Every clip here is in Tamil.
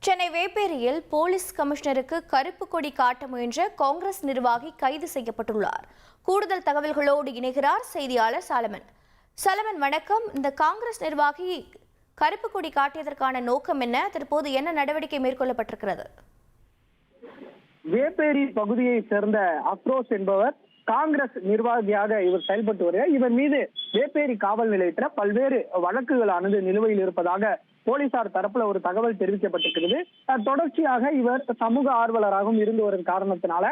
சென்னை வேப்பேரியில் போலீஸ் கமிஷனருக்கு கருப்பு கொடி காட்ட முயன்ற காங்கிரஸ் நிர்வாகி கைது செய்யப்பட்டுள்ளார். கூடுதல் தகவல்களோடு இணைகிறார் செய்தியாளர் சாலமன். சாலமன், வணக்கம். இந்த காங்கிரஸ் நிர்வாகி கருப்பு கொடி காட்டியதற்கான நோக்கம் என்ன? தற்போது என்ன நடவடிக்கை மேற்கொள்ளப்பட்டிருக்கிறது? வேப்பேரி பகுதியை சேர்ந்த அப்ரோஸ் என்பவர் காங்கிரஸ் நிர்வாகியாக இவர் செயல்பட்டு வருகிறார். இவர் மீது வேப்பேரி காவல் நிலையத்தில் பல்வேறு வழக்குகளானது நிலுவையில் இருப்பதாக போலீசார் தரப்புல ஒரு தகவல் தெரிவிக்கப்பட்டிருக்கிறது. தொடர்ச்சியாக இவர் சமூக ஆர்வலராகவும் இருந்து வரும் காரணத்தினால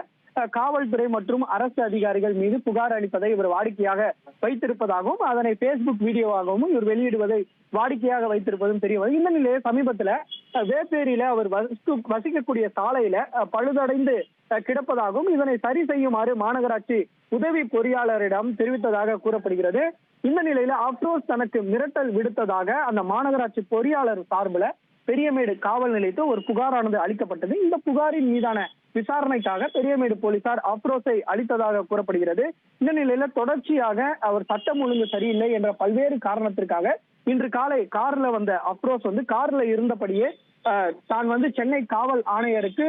காவல்துறை மற்றும் அரசு அதிகாரிகள் மீது புகார் அளிப்பதை இவர் வாடிக்கையாக வைத்திருப்பதாகவும் அதனை பேஸ்புக் வீடியோவாகவும் இவர் வெளியிடுவதை வாடிக்கையாக வைத்திருப்பதும் தெரிய வரும். இந்த நிலையில் சமீபத்துல வேப்பேரியில அவர் வசிக்கக்கூடிய சாலையில பழுதடைந்து கிடப்பதாகவும் இதனை சரி செய்யுமாறு மாநகராட்சி உதவி பொறியாளரிடம் தெரிவித்ததாக கூறப்படுகிறது. இந்த நிலையில அப்ரோஸ் தனக்கு மிரட்டல் விடுத்ததாக அந்த மாநகராட்சி பொறியாளர் சார்பில் பெரியமேடு காவல் நிலையத்தில் ஒரு புகாரானது அளிக்கப்பட்டது. இந்த புகாரின் மீதான விசாரணைக்காக பெரியமேடு போலீசார் அப்ரோஸை அளித்ததாக கூறப்படுகிறது. இந்த நிலையில தொடர்ச்சியாக அவர் சட்டம் ஒழுங்கு சரியில்லை என்ற பல்வேறு காரணத்திற்காக இன்று காலை கார்ல வந்த அப்ரோஸ் கார்ல இருந்தபடியே தான் சென்னை காவல் ஆணையருக்கு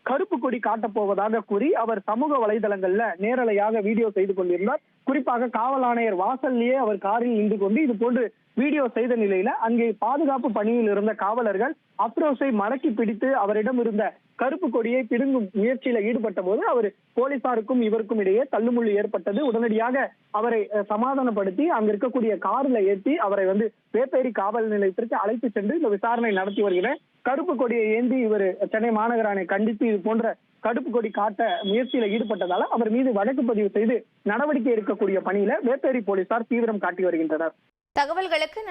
கருப்பு கொடி காட்டப் போவதாக கூறி அவர் சமூக வலைதளங்கள்ல நேரலையாக வீடியோ செய்து கொண்டிருந்தார். குறிப்பாக காவல் ஆணையர் வாசல்லையே அவர் காரில் நின்று கொண்டு இது போன்று வீடியோ செய்த நிலையில அங்கே பாதுகாப்பு பணியில் இருந்த காவலர்கள் அப்ரோஸை மடக்கி பிடித்து அவரிடம் இருந்த கருப்பு கொடியை பிடுங்கும் முயற்சியில ஈடுபட்ட போது அவர் போலீசாருக்கும் இவருக்கும் இடையே தள்ளுமுள்ளு ஏற்பட்டது. உடனடியாக அவரை சமாதானப்படுத்தி அங்க இருக்கக்கூடிய கார்ல ஏற்றி அவரை வேப்பேரி காவல் நிலையத்திற்கு அழைத்து சென்று இந்த விசாரணை நடத்தி வருகிறேன். கருப்பு கொடியை ஏந்தி இவர் சென்னை மாநகராணை கண்டித்து இது போன்ற கருப்பு கொடி காட்ட முயற்சியில ஈடுபட்டதால அவர் மீது வழக்கு பதிவு செய்து நடவடிக்கை எடுக்கக்கூடிய பணியில வேப்பேரி போலீசார் தீவிரம் காட்டி வருகின்றனர். தகவல்களுக்கு